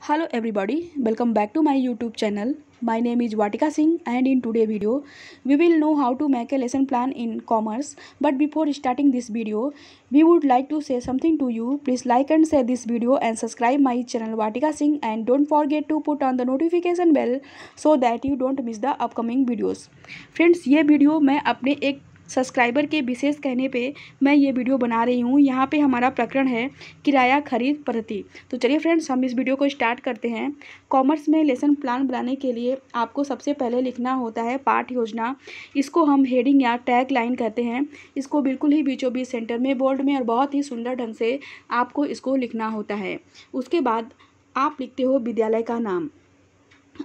Hello everybody, welcome back to my YouTube channel. My name is Vatika Singh and in today's video we will know how to make a lesson plan in commerce. But before starting this video, we would like to say something to you. Please like and share this video and subscribe my channel Vatika Singh, and don't forget to put on the notification bell so that you don't miss the upcoming videos. Friends, ये video मैं अपने एक subscriber के विशेष कहने पे मैं ये video बना रही हूँ। यहाँ पे हमारा प्रकरण है किराया खरीद पद्धति। तो चलिए फ्रेंड्स, हम इस वीडियो को स्टार्ट करते हैं। कॉमर्स में लेसन प्लान बनाने के लिए आपको सबसे पहले लिखना होता है पाठ योजना। इसको हम हेडिंग या टैग लाइन कहते हैं। इसको बिल्कुल ही बीचों बीच सेंटर में बोल्ड में और बहुत ही सुंदर ढंग से आपको इसको लिखना होता है। उसके बाद आप लिखते हो विद्यालय का नाम।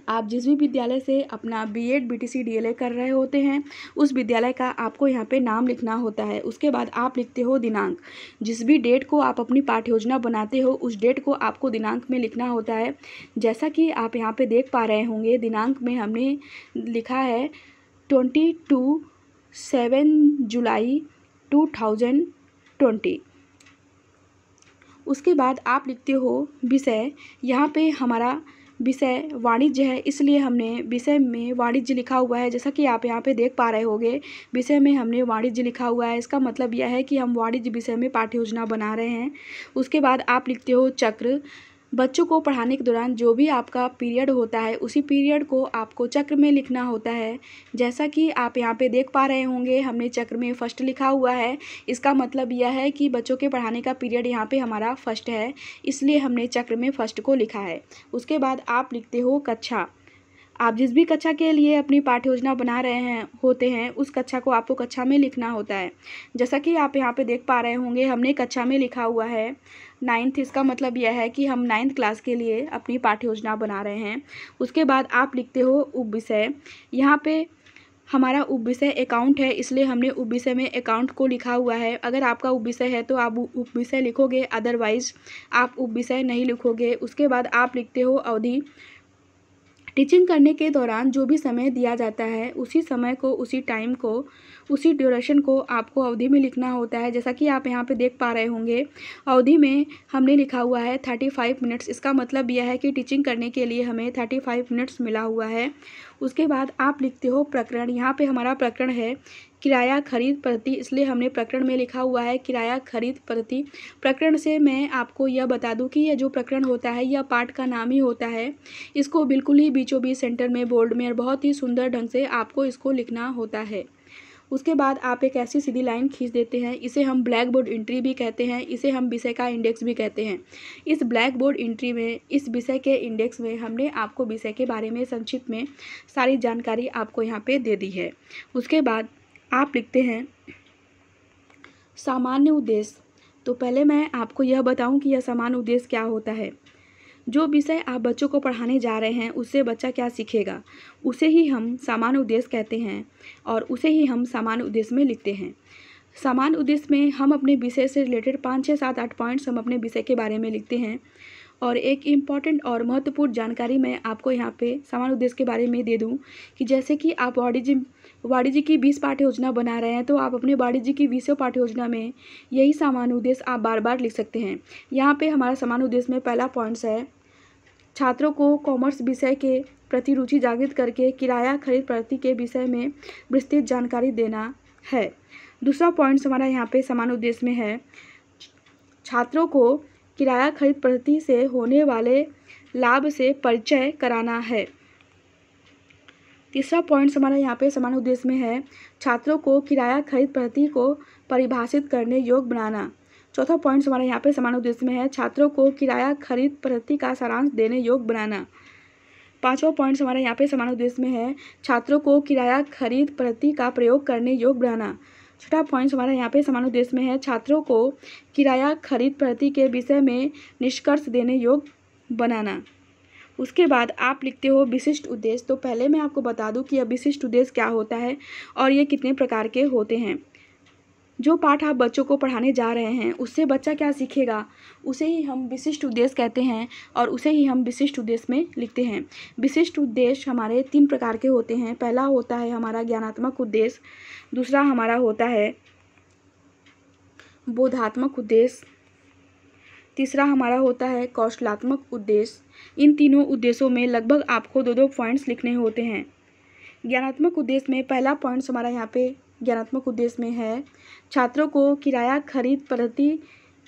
आप जिस भी विद्यालय से अपना बीएड बीटीसी डीएलए कर रहे होते हैं उस विद्यालय का आपको यहाँ पे नाम लिखना होता है। उसके बाद आप लिखते हो दिनांक। जिस भी डेट को आप अपनी पाठ्य योजना बनाते हो उस डेट को आपको दिनांक में लिखना होता है। जैसा कि आप यहाँ पे देख पा रहे होंगे, दिनांक में हमने लिखा है 7 जुलाई 2020। उसके बाद आप लिखते हो विषय। यहाँ पे हमारा विषय वाणिज्य है, इसलिए हमने विषय में वाणिज्य लिखा हुआ है। जैसा कि आप यहाँ पे देख पा रहे होंगे, विषय में हमने वाणिज्य लिखा हुआ है। इसका मतलब यह है कि हम वाणिज्य विषय में पाठ्य योजना बना रहे हैं। उसके बाद आप लिखते हो चक्र। बच्चों को पढ़ाने के दौरान जो भी आपका पीरियड होता है उसी पीरियड को आपको चक्र में लिखना होता है। जैसा कि आप यहाँ पे देख पा रहे होंगे, हमने चक्र में फर्स्ट लिखा हुआ है। इसका मतलब यह है कि बच्चों के पढ़ाने का पीरियड यहाँ पे हमारा फर्स्ट है, इसलिए हमने चक्र में फर्स्ट को लिखा है। उसके बाद आप लिखते हो कक्षा। आप जिस भी कक्षा के लिए अपनी पाठ्य योजना बना रहे होते हैं उस कक्षा को आपको कक्षा में लिखना होता है। जैसा कि आप यहाँ पे देख पा रहे होंगे, हमने कक्षा में लिखा हुआ है 9th। इसका मतलब यह है कि हम 9th क्लास के लिए अपनी पाठ्य योजना बना रहे हैं। उसके बाद आप लिखते हो उप विषय। यहाँ पे हमारा उप विषय अकाउंट है, इसलिए हमने उप विषय में अकाउंट को लिखा हुआ है। अगर आपका उप विषय है तो आप उप विषय लिखोगे, अदरवाइज आप उप विषय नहीं लिखोगे। उसके बाद आप लिखते हो अवधि। टीचिंग करने के दौरान जो भी समय दिया जाता है उसी समय को, उसी टाइम को, उसी ड्यूरेशन को आपको अवधि में लिखना होता है। जैसा कि आप यहाँ पे देख पा रहे होंगे, अवधि में हमने लिखा हुआ है 35 मिनट्स। इसका मतलब यह है कि टीचिंग करने के लिए हमें 35 मिनट्स मिला हुआ है। उसके बाद आप लिखते हो प्रकरण। यहाँ पे हमारा प्रकरण है किराया खरीद पद्धति, इसलिए हमने प्रकरण में लिखा हुआ है किराया खरीद पद्धति। प्रकरण से मैं आपको यह बता दूं कि यह जो प्रकरण होता है यह पाठ का नाम ही होता है। इसको बिल्कुल ही बीचों बीच सेंटर में बोल्ड में और बहुत ही सुंदर ढंग से आपको इसको लिखना होता है। उसके बाद आप एक ऐसी सीधी लाइन खींच देते हैं। इसे हम ब्लैक बोर्ड एंट्री भी कहते हैं, इसे हम विषय का इंडेक्स भी कहते हैं। इस ब्लैक बोर्ड एंट्री में, इस विषय के इंडेक्स में हमने आपको विषय के बारे में संक्षिप्त में सारी जानकारी आपको यहाँ पे दे दी है। उसके बाद आप लिखते हैं सामान्य उद्देश्य। तो पहले मैं आपको यह बताऊं कि यह सामान्य उद्देश्य क्या होता है। जो विषय आप बच्चों को पढ़ाने जा रहे हैं उससे बच्चा क्या सीखेगा उसे ही हम सामान्य उद्देश्य कहते हैं और उसे ही हम सामान्य उद्देश्य में लिखते हैं। सामान्य उद्देश्य में हम अपने विषय से रिलेटेड 5, 6, 7, 8 पॉइंट्स हम अपने विषय के बारे में लिखते हैं। और एक इम्पॉर्टेंट और महत्वपूर्ण जानकारी मैं आपको यहाँ पे सामान्य उद्देश्य के बारे में दे दूँ कि जैसे कि आप वाणिज्य की 20 पाठ्य योजना बना रहे हैं तो आप अपने वाणिज्य की 20 पाठ्य योजना में यही सामान्य उद्देश्य आप बार बार लिख सकते हैं। यहाँ पे हमारा सामान्य उद्देश्य में पहला पॉइंट्स है छात्रों को कॉमर्स विषय के प्रति रुचि जागृत करके किराया खरीद पद्धति के विषय में विस्तृत जानकारी देना है। दूसरा पॉइंट्स हमारा यहाँ पे सामान्य उद्देश्य में है छात्रों को किराया खरीद पद्धति से होने वाले लाभ से परिचय कराना है। तीसरा पॉइंट हमारा यहाँ पे सामान्य उद्देश्य में है छात्रों को किराया खरीद पद्धति को परिभाषित करने योग्य बनाना। चौथा पॉइंट हमारा यहाँ पे सामान्य उद्देश्य में है छात्रों को किराया खरीद पद्धति का सारांश देने योग्य बनाना। पांचवा पॉइंट हमारा यहाँ पे सामान्य उद्देश्य में है छात्रों को किराया खरीद पद्धति का प्रयोग करने योग्य बनाना। छठा पॉइंट हमारा यहाँ पे सामान्य उद्देश्य में है छात्रों को किराया खरीद पद्धति के विषय में निष्कर्ष देने योग्य बनाना। उसके बाद आप लिखते हो विशिष्ट उद्देश्य। तो पहले मैं आपको बता दूं कि यह विशिष्ट उद्देश्य क्या होता है और ये कितने प्रकार के होते हैं। जो पाठ आप बच्चों को पढ़ाने जा रहे हैं उससे बच्चा क्या सीखेगा उसे ही हम विशिष्ट उद्देश्य कहते हैं और उसे ही हम विशिष्ट उद्देश्य में लिखते हैं। विशिष्ट उद्देश्य हमारे 3 प्रकार के होते हैं। पहला होता है हमारा ज्ञानात्मक उद्देश्य, दूसरा हमारा होता है बोधात्मक उद्देश्य, तीसरा हमारा होता है कौशलात्मक उद्देश्य। इन तीनों उद्देश्यों में लगभग आपको 2-2 पॉइंट्स लिखने होते हैं। ज्ञानात्मक उद्देश्य में पहला पॉइंट्स हमारा यहाँ पे ज्ञानात्मक उद्देश्य में है छात्रों को किराया खरीद पद्धति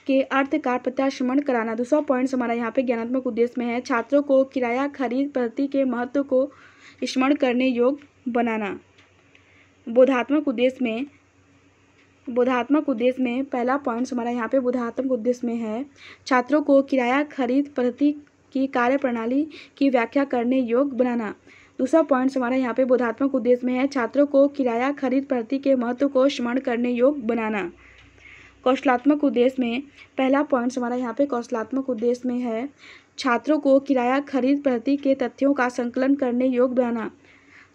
के अर्थ का प्रत्याशमन कराना। दूसरा पॉइंट्स हमारा यहाँ पे ज्ञानात्मक उद्देश्य में है छात्रों को किराया खरीद पद्धति के महत्व को स्मरण करने योग्य बनाना। बोधात्मक उद्देश्य में पहला पॉइंट्स हमारा यहाँ पे बोधात्मक उद्देश्य में है छात्रों को किराया खरीद पद्धति की कार्यप्रणाली की व्याख्या करने योग्य बनाना। दूसरा पॉइंट्स हमारा यहाँ पे बोधात्मक उद्देश्य में है छात्रों को किराया खरीद पद्धति के महत्व को स्मरण करने योग्य बनाना। कौशलात्मक उद्देश्य में पहला पॉइंट्स हमारा यहाँ पे कौशलात्मक उद्देश्य में है छात्रों को किराया खरीद पद्धति के तथ्यों का संकलन करने योग्य बनाना।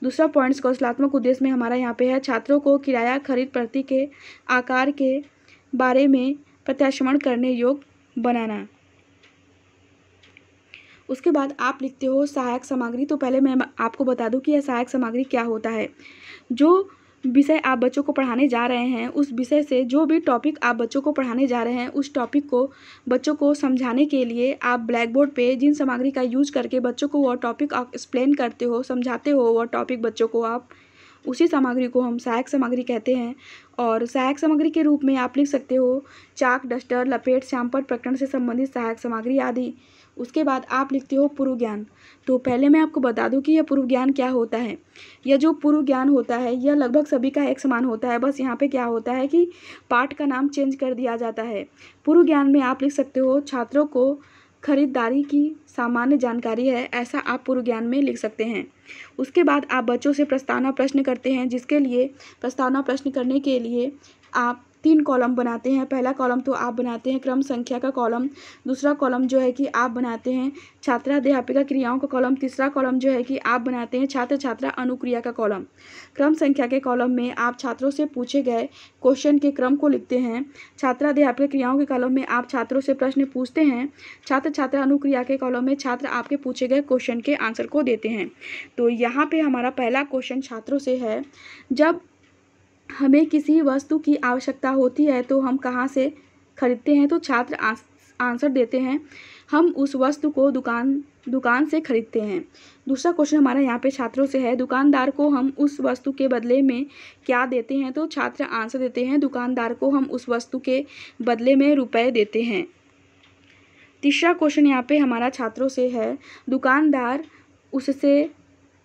दूसरा पॉइंट्स कौशलात्मक उद्देश्य में हमारा यहाँ पे है छात्रों को किराया खरीद पद्धति के आकार के बारे में प्रत्याशमन करने योग्य बनाना। उसके बाद आप लिखते हो सहायक सामग्री। तो पहले मैं आपको बता दूं कि यह सहायक सामग्री क्या होता है। जो विषय आप बच्चों को पढ़ाने जा रहे हैं उस विषय से जो भी टॉपिक आप बच्चों को पढ़ाने जा रहे हैं उस टॉपिक को बच्चों को समझाने के लिए आप ब्लैक बोर्ड पे जिन सामग्री का यूज करके बच्चों को वह टॉपिक आप एक्सप्लेन करते हो, समझाते हो वह टॉपिक बच्चों को, आप उसी सामग्री को हम सहायक सामग्री कहते हैं। और सहायक सामग्री के रूप में आप लिख सकते हो चाक, डस्टर, लपेट, श्यामपट्ट, प्रकरण से संबंधित सहायक सामग्री आदि। उसके बाद आप लिखते हो पूर्व ज्ञान। तो पहले मैं आपको बता दूं कि यह पूर्व ज्ञान क्या होता है। यह जो पूर्व ज्ञान होता है यह लगभग सभी का एक समान होता है, बस यहाँ पे क्या होता है कि पाठ का नाम चेंज कर दिया जाता है। पूर्व ज्ञान में आप लिख सकते हो छात्रों को खरीदारी की सामान्य जानकारी है, ऐसा आप पूर्व ज्ञान में लिख सकते हैं। उसके बाद आप बच्चों से प्रस्तावना प्रश्न करते हैं, जिसके लिए प्रस्तावना प्रश्न करने के लिए आप 3 कॉलम बनाते हैं। पहला कॉलम तो आप बनाते हैं क्रम संख्या का कॉलम, दूसरा कॉलम जो है कि आप बनाते हैं छात्राध्यापिका क्रियाओं का कॉलम, तीसरा कॉलम जो है कि आप बनाते हैं छात्र छात्रा अनुक्रिया का कॉलम। क्रम संख्या के कॉलम में आप छात्रों से पूछे गए क्वेश्चन के क्रम को लिखते हैं। छात्राध्यापिका क्रियाओं के कॉलम में आप छात्रों से प्रश्न पूछते हैं। छात्र छात्रा अनुक्रिया के कॉलम में छात्र आपके पूछे गए क्वेश्चन के आंसर को देते हैं। तो यहाँ पे हमारा पहला क्वेश्चन छात्रों से है, जब हमें किसी वस्तु की आवश्यकता होती है तो हम कहाँ से खरीदते हैं? तो छात्र आंसर देते हैं, हम उस वस्तु को दुकान से खरीदते हैं। दूसरा क्वेश्चन हमारा यहाँ पे छात्रों से है, दुकानदार को हम उस वस्तु के बदले में क्या देते हैं? तो छात्र आंसर देते हैं, दुकानदार को हम उस वस्तु के बदले में रुपए देते हैं। तीसरा क्वेश्चन यहाँ पे हमारा छात्रों से है, दुकानदार उससे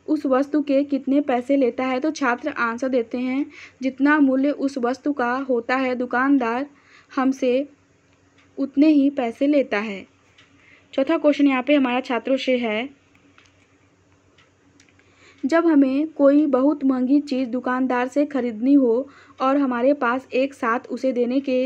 उस वस्तु के कितने पैसे लेता है? तो छात्र आंसर देते हैं, जितना मूल्य उस वस्तु का होता है दुकानदार हमसे उतने ही पैसे लेता है। चौथा क्वेश्चन यहाँ पे हमारा छात्रों से है, जब हमें कोई बहुत महंगी चीज़ दुकानदार से खरीदनी हो और हमारे पास एक साथ उसे देने के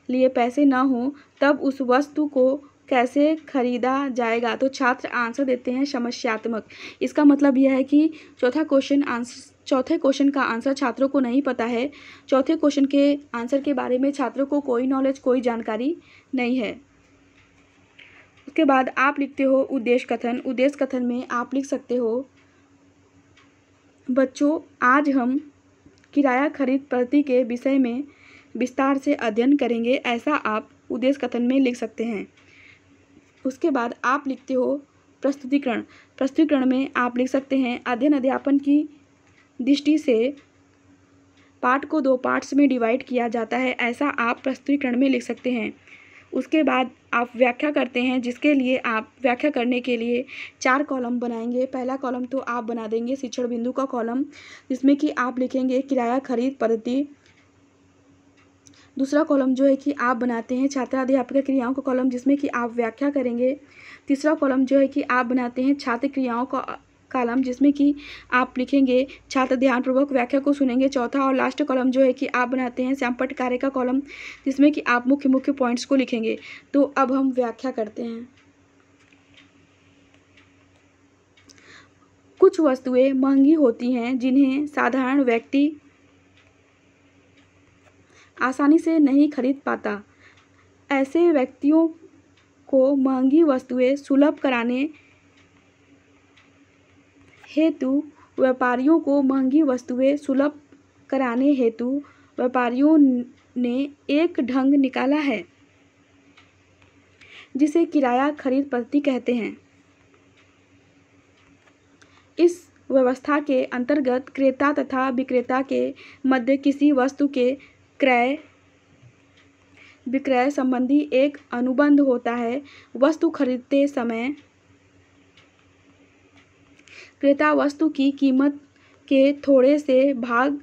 लिए पैसे न हो, तब उस वस्तु को कैसे खरीदा जाएगा? तो छात्र आंसर देते हैं, समस्यात्मक। इसका मतलब यह है कि चौथे क्वेश्चन का आंसर छात्रों को नहीं पता है। चौथे क्वेश्चन के आंसर के बारे में छात्रों को कोई नॉलेज, कोई जानकारी नहीं है। उसके बाद आप लिखते हो उद्देश्य कथन। उद्देश्य कथन में आप लिख सकते हो, बच्चों आज हम किराया खरीद पद्धति के विषय में विस्तार से अध्ययन करेंगे, ऐसा आप उद्देश्य कथन में लिख सकते हैं। उसके बाद आप लिखते हो प्रस्तुतिकरण। प्रस्तुतिकरण में आप लिख सकते हैं, अध्ययन अध्यापन की दृष्टि से पाठ को 2 पार्ट्स में डिवाइड किया जाता है, ऐसा आप प्रस्तुतिकरण में लिख सकते हैं। उसके बाद आप व्याख्या करते हैं, जिसके लिए आप व्याख्या करने के लिए 4 कॉलम बनाएंगे। पहला कॉलम तो आप बना देंगे शिक्षण बिंदु का कॉलम, जिसमें कि आप लिखेंगे किराया खरीद पद्धति। दूसरा कॉलम जो है कि आप बनाते हैं छात्राध्यापिका क्रियाओं का कॉलम, जिसमें कि आप व्याख्या करेंगे। तीसरा कॉलम जो है कि आप बनाते हैं छात्र क्रियाओं का कॉलम, जिसमें कि आप लिखेंगे छात्र ध्यानपूर्वक व्याख्या को सुनेंगे। चौथा और लास्ट कॉलम जो है कि आप बनाते हैं श्यामपट्ट कार्य का कॉलम, जिसमें कि आप मुख्य पॉइंट्स को लिखेंगे। तो अब हम व्याख्या करते हैं। कुछ वस्तुएं महंगी होती हैं जिन्हें साधारण व्यक्ति आसानी से नहीं खरीद पाता। ऐसे व्यक्तियों को महंगी वस्तुएं सुलभ कराने हेतु व्यापारियों ने एक ढंग निकाला है। जिसे किराया खरीद पद्धति कहते हैं। इस व्यवस्था के अंतर्गत क्रेता तथा विक्रेता के मध्य किसी वस्तु के क्रय विक्रय संबंधी एक अनुबंध होता है। वस्तु खरीदते समय क्रेता वस्तु की कीमत के थोड़े से भाग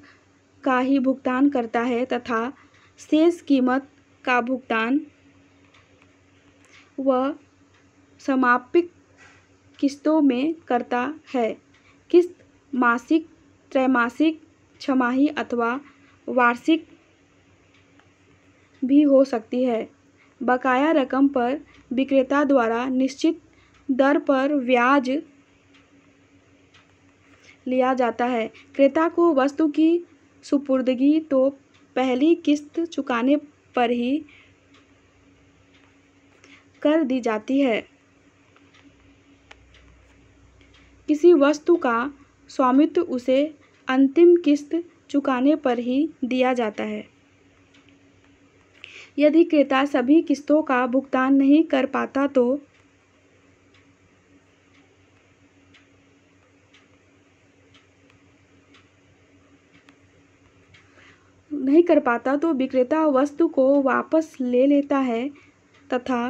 का ही भुगतान करता है तथा शेष कीमत का भुगतान वह समापित किस्तों में करता है। किस्त मासिक, त्रैमासिक, छमाही अथवा वार्षिक भी हो सकती है। बकाया रकम पर विक्रेता द्वारा निश्चित दर पर ब्याज लिया जाता है। क्रेता को वस्तु की सुपुर्दगी तो पहली किस्त चुकाने पर ही कर दी जाती है। किसी वस्तु का स्वामित्व उसे अंतिम किस्त चुकाने पर ही दिया जाता है। यदि क्रेता सभी किस्तों का भुगतान नहीं कर पाता तो विक्रेता वस्तु को वापस ले लेता है तथा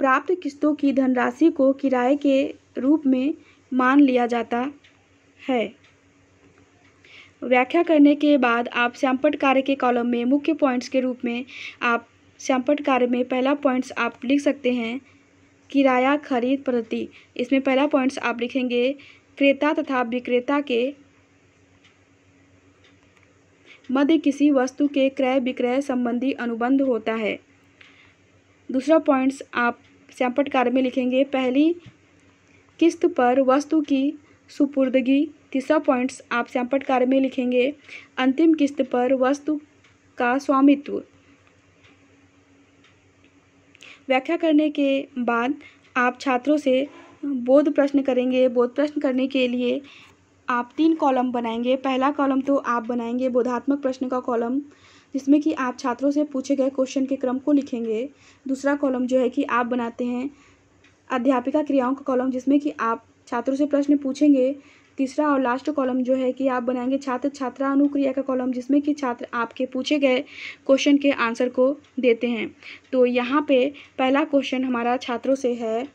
प्राप्त किस्तों की धनराशि को किराए के रूप में मान लिया जाता है। व्याख्या करने के बाद आप श्यामपट्ट कार्य के कॉलम में मुख्य पॉइंट्स के रूप में आप श्यामपट्ट कार्य में पहला पॉइंट्स आप लिख सकते हैं किराया खरीद पद्धति। इसमें पहला पॉइंट्स आप लिखेंगे क्रेता तथा विक्रेता के मध्य किसी वस्तु के क्रय विक्रय संबंधी अनुबंध होता है। दूसरा पॉइंट्स आप श्यामपट्ट कार्य में लिखेंगे पहली किस्त पर वस्तु की सुपुर्दगी। तीसरा पॉइंट्स आप श्यामपट्ट कार्य में लिखेंगे अंतिम किस्त पर वस्तु का स्वामित्व। व्याख्या करने के बाद आप छात्रों से बोध प्रश्न करेंगे। बोध प्रश्न करने के लिए आप 3 कॉलम बनाएंगे। पहला कॉलम तो आप बनाएंगे बोधात्मक प्रश्न का कॉलम, जिसमें कि आप छात्रों से पूछे गए क्वेश्चन के क्रम को लिखेंगे। दूसरा कॉलम जो है कि आप बनाते हैं अध्यापिका क्रियाओं का कॉलम, जिसमें कि आप छात्रों से प्रश्न पूछेंगे। तीसरा और लास्ट कॉलम जो है कि आप बनाएंगे छात्र छात्रा अनुक्रिया का कॉलम, जिसमें कि छात्र आपके पूछे गए क्वेश्चन के आंसर को देते हैं। तो यहाँ पे पहला क्वेश्चन हमारा छात्रों से है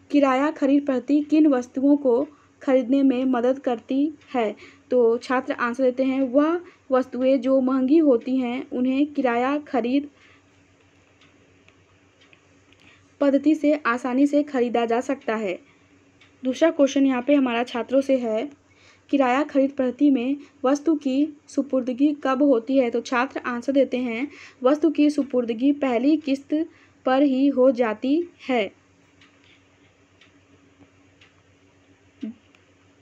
किराया खरीद पद्धति किन वस्तुओं को खरीदने में मदद करती है। तो छात्र आंसर देते हैं वह वस्तुएं जो महंगी होती हैं उन्हें किराया खरीद पद्धति से आसानी से खरीदा जा सकता है। दूसरा क्वेश्चन यहाँ पे हमारा छात्रों से है किराया खरीद पद्धति में वस्तु की सुपुर्दगी कब होती है। तो छात्र आंसर देते हैं वस्तु की सुपुर्दगी पहली किस्त पर ही हो जाती है।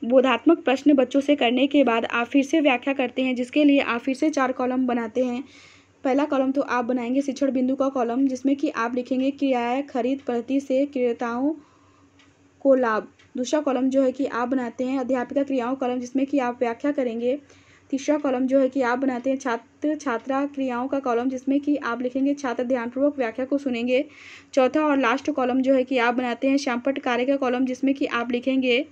बोधात्मक प्रश्न बच्चों से करने के बाद आप फिर से व्याख्या करते हैं, जिसके लिए आप फिर से 4 कॉलम बनाते हैं। पहला कॉलम तो आप बनाएंगे शिक्षण बिंदु का कॉलम, जिसमें कि आप लिखेंगे किराया खरीद पद्धति से क्रेताओं को लाभ। दूसरा कॉलम जो है कि आप बनाते हैं अध्यापिका क्रियाओं कॉलम, जिसमें कि आप व्याख्या करेंगे। तीसरा कॉलम जो है कि आप बनाते हैं छात्र छात्रा क्रियाओं का कॉलम, जिसमें कि आप लिखेंगे छात्र ध्यानपूर्वक व्याख्या को सुनेंगे। चौथा और लास्ट कॉलम जो है कि आप बनाते हैं श्यामपट्ट कार्य का कॉलम, जिसमें कि आप लिखेंगे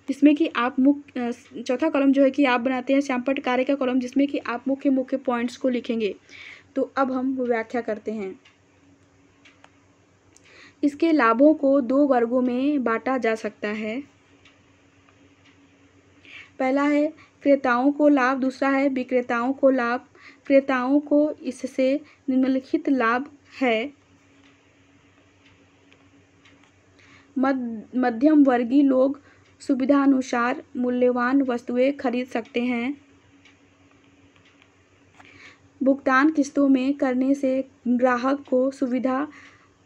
चौथा कॉलम जो है कि आप बनाते हैं श्यामपट्ट कार्य का कॉलम, जिसमें कि आप मुख्य पॉइंट्स को लिखेंगे। तो अब हम व्याख्या करते हैं। इसके लाभों को 2 वर्गों में बांटा जा सकता है। पहला है क्रेताओं को लाभ, दूसरा है विक्रेताओं को लाभ। क्रेताओं को इससे निम्नलिखित लाभ है। मध्यम वर्गीय लोग सुविधानुसार मूल्यवान वस्तुएं खरीद सकते हैं। भुगतान किस्तों में करने से ग्राहक को सुविधा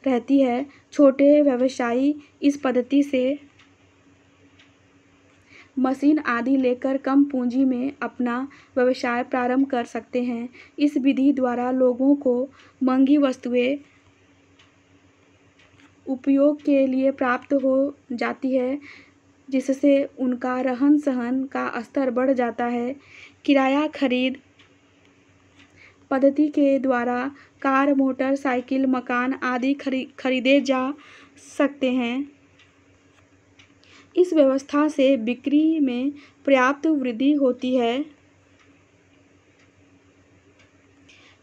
रहती है। छोटे व्यवसायी इस पद्धति से मशीन आदि लेकर कम पूंजी में अपना व्यवसाय प्रारंभ कर सकते हैं। इस विधि द्वारा लोगों को महंगी वस्तुएं उपयोग के लिए प्राप्त हो जाती है, जिससे उनका रहन सहन का स्तर बढ़ जाता है। किराया खरीद पद्धति के द्वारा कार, मोटर साइकिल, मकान आदि खरीदे जा सकते हैं। इस व्यवस्था से बिक्री में पर्याप्त वृद्धि होती है।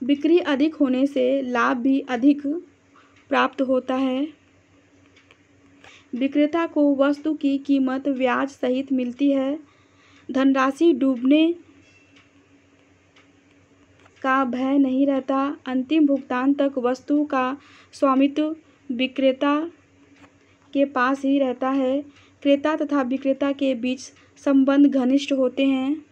बिक्री अधिक होने से लाभ भी अधिक प्राप्त होता है। विक्रेता को वस्तु की कीमत ब्याज सहित मिलती है। धनराशि डूबने का भय नहीं रहता। अंतिम भुगतान तक वस्तु का स्वामित्व विक्रेता के पास ही रहता है। क्रेता तथा विक्रेता के बीच संबंध घनिष्ठ होते हैं,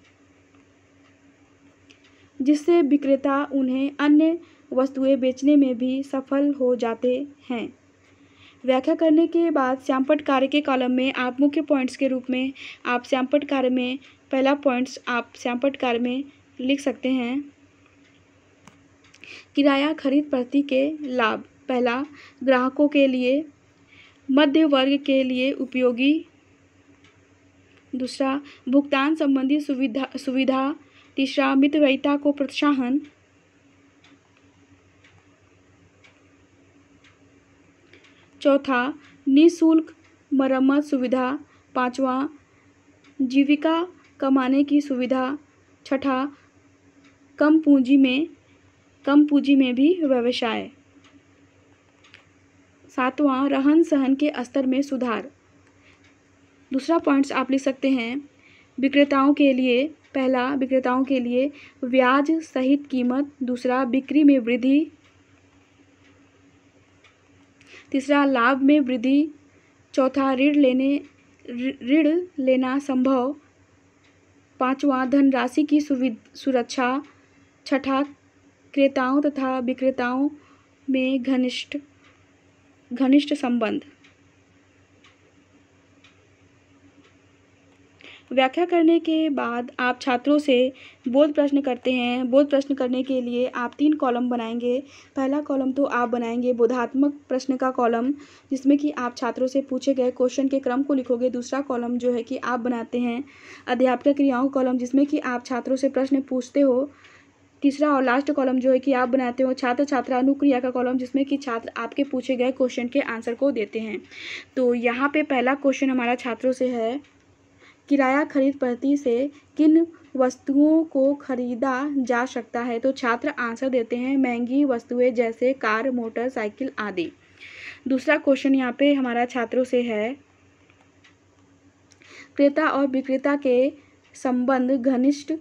जिससे विक्रेता उन्हें अन्य वस्तुएं बेचने में भी सफल हो जाते हैं। व्याख्या करने के बाद श्यामपट्ट कार्य के कॉलम में आप मुख्य पॉइंट्स के रूप में आप श्यामपट्ट कार्य में पहला पॉइंट्स आप श्यामपट्ट कार्य में लिख सकते हैं। किराया खरीद प्रति के लाभ। पहला, ग्राहकों के लिए, मध्य वर्ग के लिए उपयोगी। दूसरा, भुगतान संबंधी सुविधा। तीसरा, मितव्ययिता को प्रोत्साहन। चौथा, निःशुल्क मरम्मत सुविधा। पांचवा, जीविका कमाने की सुविधा। छठा, कम पूंजी में भी व्यवसाय। सातवां, रहन सहन के स्तर में सुधार। दूसरा पॉइंट्स आप लिख सकते हैं विक्रेताओं के लिए। पहला, विक्रेताओं के लिए ब्याज सहित कीमत। दूसरा, बिक्री में वृद्धि। तीसरा, लाभ में वृद्धि। चौथा, ऋण लेना संभव। पांचवा, धनराशि की सुरक्षा। छठा, क्रेताओं तथा विक्रेताओं में घनिष्ठ संबंध। व्याख्या करने के बाद आप छात्रों से बोध प्रश्न करते हैं। बोध प्रश्न करने के लिए आप 3 कॉलम बनाएंगे। पहला कॉलम तो आप बनाएंगे बोधात्मक प्रश्न का कॉलम, जिसमें कि आप छात्रों से पूछे गए क्वेश्चन के क्रम को लिखोगे। दूसरा कॉलम जो है कि आप बनाते हैं अध्यापक क्रियाओं कॉलम, जिसमें कि आप छात्रों से प्रश्न पूछते हो। तीसरा और लास्ट कॉलम जो है कि आप बनाते हो छात्र छात्रा अनुक्रिया का कॉलम, जिसमें कि छात्र आपके पूछे गए क्वेश्चन के आंसर को देते हैं। तो यहाँ पे पहला क्वेश्चन हमारा छात्रों से है, किराया खरीद पद्धति से किन वस्तुओं को खरीदा जा सकता है। तो छात्र आंसर देते हैं महंगी वस्तुएं जैसे कार, मोटर साइकिल आदि। दूसरा क्वेश्चन यहाँ पे हमारा छात्रों से है, क्रेता और विक्रेता के संबंध घनिष्ठ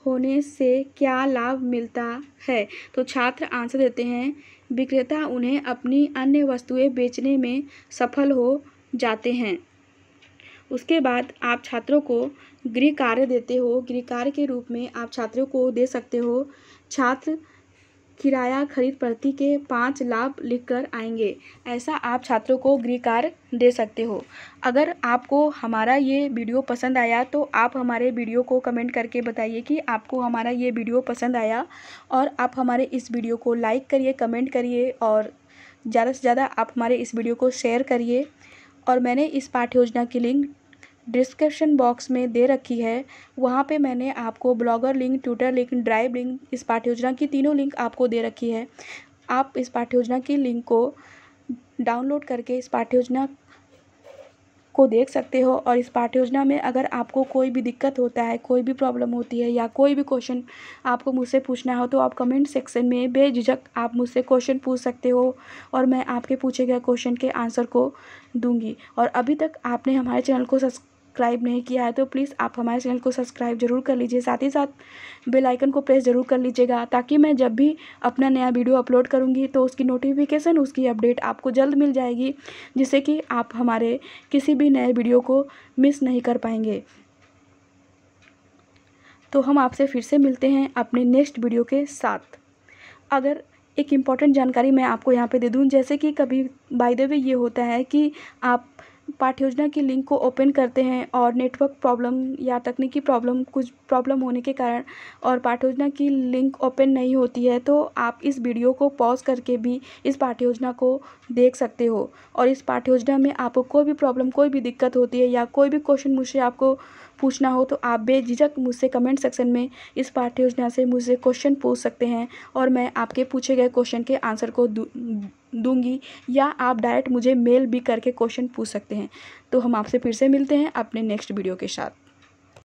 होने से क्या लाभ मिलता है। तो छात्र आंसर देते हैं विक्रेता उन्हें अपनी अन्य वस्तुएं बेचने में सफल हो जाते हैं। उसके बाद आप छात्रों को गृह कार्य देते हो। गृह कार्य के रूप में आप छात्रों को दे सकते हो, छात्र किराया खरीद पद्धति के 5 लाभ लिखकर आएंगे। ऐसा आप छात्रों को गृह कार्य दे सकते हो। अगर आपको हमारा ये वीडियो पसंद आया तो आप हमारे वीडियो को कमेंट करके बताइए कि आपको हमारा ये वीडियो पसंद आया, और आप हमारे इस वीडियो को लाइक करिए, कमेंट करिए, और ज़्यादा से ज़्यादा आप हमारे इस वीडियो को शेयर करिए। और मैंने इस पाठ्य योजना की लिंक डिस्क्रिप्शन बॉक्स में दे रखी है। वहाँ पे मैंने आपको blogger link, Twitter link, drive link, इस पाठ्य योजना की तीनों लिंक आपको दे रखी है। आप इस पाठ्य योजना की लिंक को डाउनलोड करके इस पाठ्य योजना को देख सकते हो। और इस पाठ्य योजना में अगर आपको कोई भी दिक्कत होता है, कोई भी प्रॉब्लम होती है, या कोई भी क्वेश्चन आपको मुझसे पूछना हो, तो आप कमेंट सेक्शन में बेझिझक आप मुझसे क्वेश्चन पूछ सकते हो, और मैं आपके पूछे गए क्वेश्चन के आंसर को दूंगी। और अभी तक आपने हमारे चैनल को सब्सक्राइब नहीं किया है तो प्लीज़ आप हमारे चैनल को सब्सक्राइब जरूर कर लीजिए। साथ ही साथ बेल आइकन को प्रेस जरूर कर लीजिएगा, ताकि मैं जब भी अपना नया वीडियो अपलोड करूंगी तो उसकी नोटिफिकेशन, उसकी अपडेट आपको जल्द मिल जाएगी, जिससे कि आप हमारे किसी भी नए वीडियो को मिस नहीं कर पाएंगे। तो हम आपसे फिर से मिलते हैं अपने नेक्स्ट वीडियो के साथ। अगर एक इम्पॉर्टेंट जानकारी मैं आपको यहाँ पे दे दूँ, जैसे कि कभी बाय द वे ये होता है कि आप पाठ्य योजना की लिंक को ओपन करते हैं और नेटवर्क प्रॉब्लम या तकनीकी प्रॉब्लम, कुछ प्रॉब्लम होने के कारण और पाठ्य योजना की लिंक ओपन नहीं होती है, तो आप इस वीडियो को पॉज करके भी इस पाठ्य योजना को देख सकते हो। और इस पाठ्य योजना में आपको कोई भी प्रॉब्लम, कोई भी दिक्कत होती है, या कोई भी क्वेश्चन मुझसे आपको पूछना हो तो आप बेझिझक मुझसे कमेंट सेक्शन में इस पाठ्य योजना से मुझसे क्वेश्चन पूछ सकते हैं और मैं आपके पूछे गए क्वेश्चन के आंसर को दूंगी, या आप डायरेक्ट मुझे मेल भी करके क्वेश्चन पूछ सकते हैं। तो हम आपसे फिर से मिलते हैं अपने नेक्स्ट वीडियो के साथ।